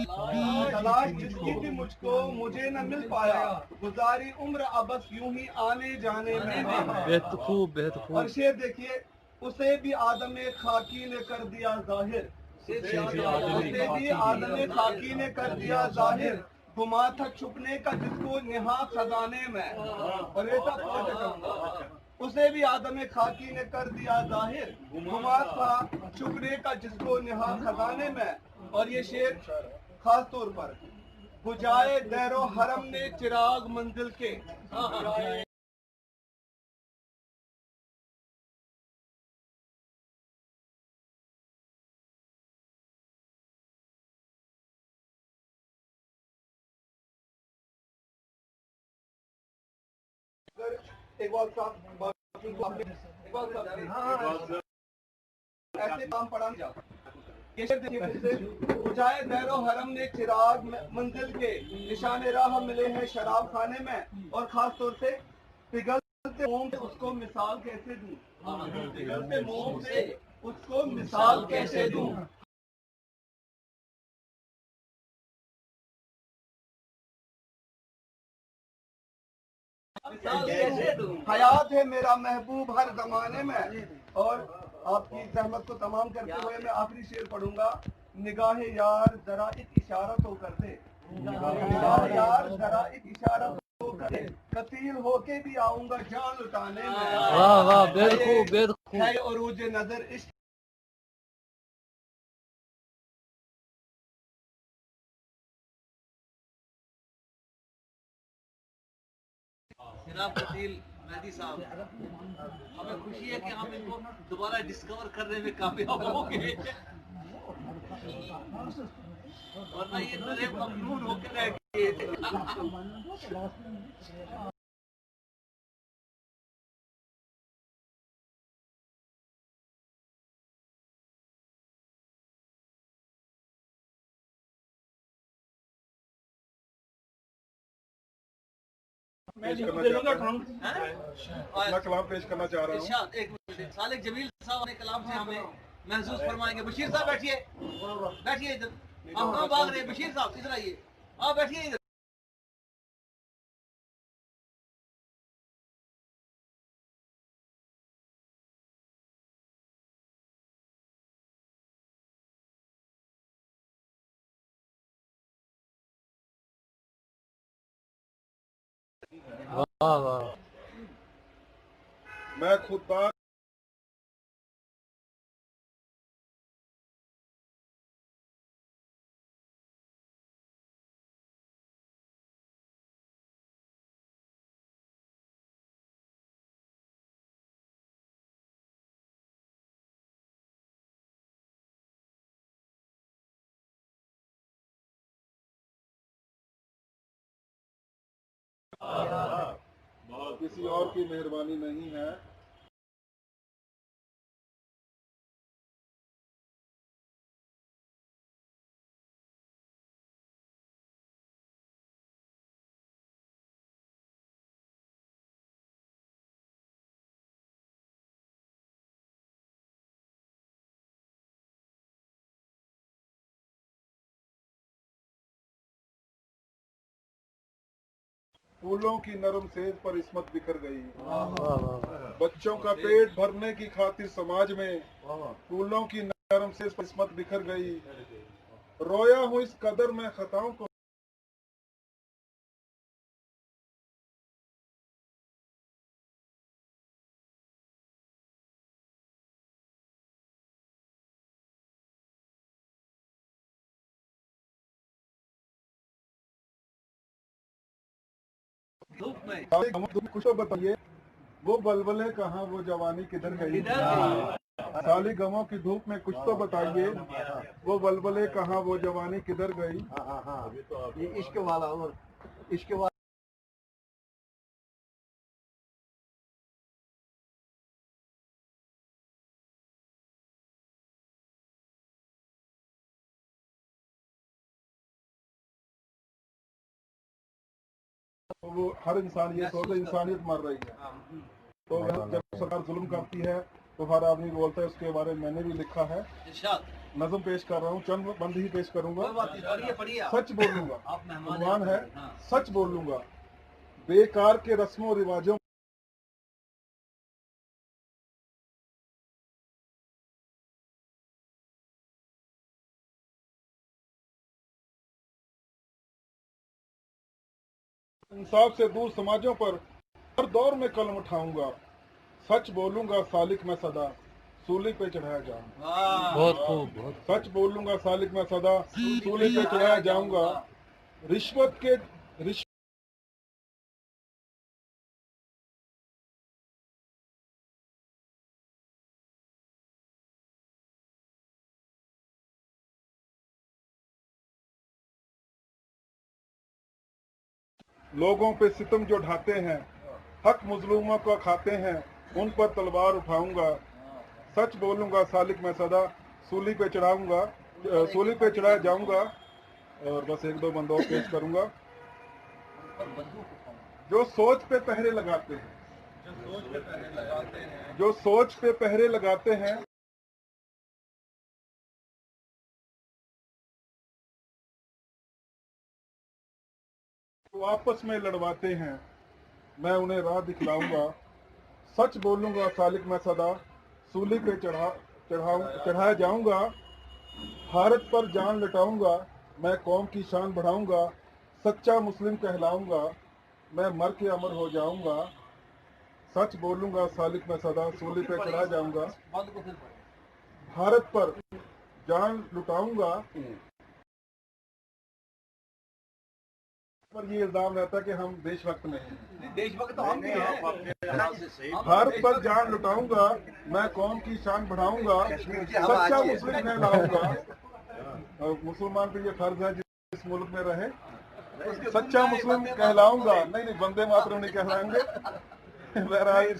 तलाश जिसकी थी मुझको मुझे न मिल पाया, गुजारी उम्र अबस यूं ही आने जाने में। बेहद खूब, बेहद खूब। और शेर देखिए, उसे भी आदम खाकी ने कर दिया जाहिर, उसे भी आदम खाकी ने कर दिया जाहिर, गुमा था छुपने का जिसको निहा खजाने में। और ऐसा कहूँगा, उसे भी आदम खाकी ने कर दिया जाहिर, गुमा था छुपने का जिसको निहा खजाने में। और ये शेर खास तौर पर बुझाए दैरो हरम ने चिराग मंजिल के, इकबाल साहब ऐसे काम पढ़ा नहीं जाता। ये शेर देखिए फिर से, बुझाए दैरो हरम ने चिराग मंजिल के, निशाने राह मिले हैं शराब खाने में। और खास तौर से पिघलते मोम से उसको मिसाल कैसे दूं, पिघलते मोम से उसको मिसाल कैसे दूं। हयात है मेरा महबूब हर जमाने में। और आपकी जहमत को तमाम करते हुए मैं आखिरी शेर पढ़ूंगा। निगाहे यार जरा एक इशारा तो कर दे, निगाहे यार जरा एक इशारा तो कर दे, कतील होके भी आऊंगा जान लुटाने में। वाह वाह, बेहद खूब, बेहद खूब। है उरूज नजर इश्क जनाब कतील मेहदी साहब, हमें खुशी है कि हम इनको दोबारा डिस्कवर करने में कामयाब होंगे, वरना ये नए मखनून होकर रह गए। अपना कलाम पेश करना चाह रहा हूँ। एक मिनट, सालिक जमील साहब अपने कलाम से हमें महसूस फरमाएंगे। बशीर साहब बैठिए, बैठिए इधर, आप कहाँ भाग रहे हैं? बशीर साहब इधर आइए, आप बैठिए इधर। वाह वाह। मैं खुदा किसी और की मेहरबानी नहीं है। फूलों की नरम सेज पर इस्मत बिखर गई, बच्चों का पेट भरने की खातिर समाज में फूलों की नरम सेज पर इस्मत बिखर गई। रोया हूँ इस कदर मैं खताओं को, धूप में कुछ तो बताइए, वो बलबले कहाँ, वो जवानी किधर गई। साली गमों की धूप में कुछ तो बताइए, वो बलबले कहाँ, वो जवानी किधर गई। ये इश्क वाला और इश्क वाला तो वो हर इंसान ये सोचता इंसानियत मर रही है। तो जब सरकार जुल्म करती है तो हर आदमी बोलता है, उसके बारे में मैंने भी लिखा है। नज़म पेश कर रहा हूँ, चंद बंद ही पेश करूंगा। कोई बात नहीं, पढ़िए पढ़िए आप। सच बोलूंगा, आप मेहमान उन्वान है, हाँ। सच बोलूंगा, बेकार के रस्मों रिवाजों इंसाफ से दूर समाजों पर हर दौर में कलम उठाऊंगा। सच बोलूंगा सालिक में सदा सूली पे चढ़ाया जाऊंगा। वाह। बहुत खूब, बहुत सच बोलूंगा सालिक में सदा सूली पे चढ़ाया जाऊंगा। रिश्वत के लोगों पे सितम जो ढाते हैं, हक मजलूमों को खाते हैं, उन पर तलवार उठाऊंगा। सच बोलूंगा सालिक में सदा सूली पे चढ़ाऊंगा, सूली पे चढ़ाया जाऊंगा। और बस एक दो बंदों पेश करूंगा। जो सोच पे पहरे लगाते हैं, जो सोच पे पहरे लगाते हैं, वो आपस में लड़वाते हैं, मैं उन्हें राह दिखलाऊंगा। सच बोलूंगा सालिक में सदा सूली पे चढ़ाया जाऊंगा। भारत पर जान लुटाऊंगा, मैं कौम की शान बढ़ाऊंगा। सच्चा मुस्लिम कहलाऊंगा, मैं मर के अमर हो जाऊंगा। सच बोलूंगा सालिक में सदा सूली पे चढ़ा जाऊंगा। बंद को फिर पढ़िए। भारत पर जान लुटाऊंगा, पर ये इल्जाम रहता है कि हम देशभक्त नहीं हैं। देशभक्त तो हम भी हैं। भारत पर जान लुटाऊंगा, मैं कौम की शान बढ़ाऊंगा। सच्चा मुस्लिम कहलाऊंगा। मुसलमान पे ये फर्ज है जिस मुल्क में रहे, सच्चा मुस्लिम कहलाऊंगा। नहीं, वंदे मातरम नहीं कहलाएंगे। बहरहाल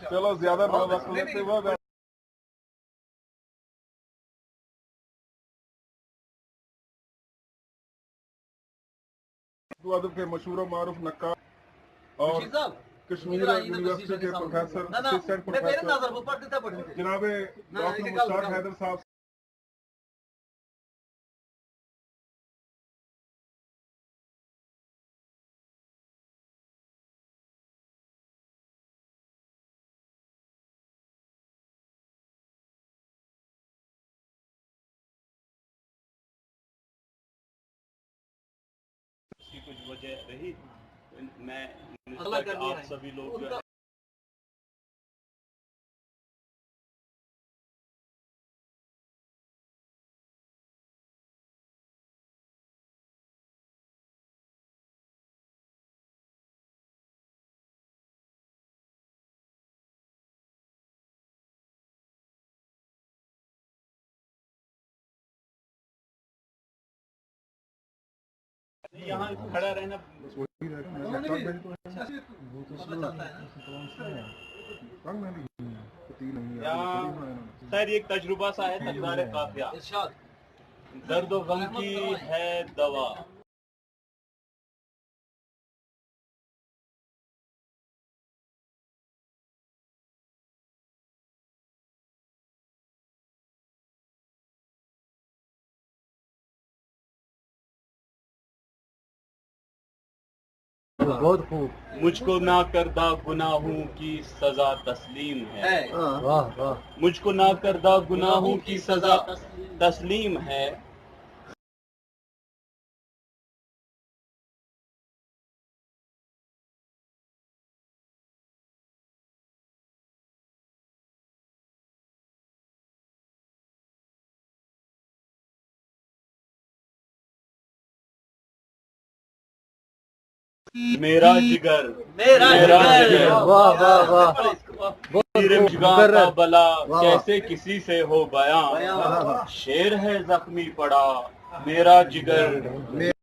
चलो ज्यादा ना वक्त लेते हुए अदब के मशहूर मारूफ नक्काश और बशीर साहब, कश्मीर इधर आइए ना, यूनिवर्सिटी बशीर के साहब। प्रोफेसर, ना, ना, असिस्टेंट मैं मेरे प्रोफेसर नजर वो पढ़ते थे, पढ़ते थे। जनाब ना, डॉक्टर इनके मुश्ताक गाल- हैदर साहब की कुछ वजह रही। मैं अल्लाह कर दिया आप है। सभी लोग जो उनका- है यहाँ खड़ा रहना उन्होंने भी- पता चलता है ना। यहाँ खैर एक तजुर्बा सा है, तकरार काफिया। इरशाद। दर्द व गम की है दवा, बहुत खूब। मुझको ना करदा गुनाहों की सजा तस्लीम है। वाह वाह। मुझको ना करदा गुनाहों की सजा तस्लीम है। मेरा जिगर, मेरा जिगर। वाह वाह वाह। जिगर का बला वाह। कैसे किसी से हो बयां। शेर है जख्मी पड़ा मेरा जिगर।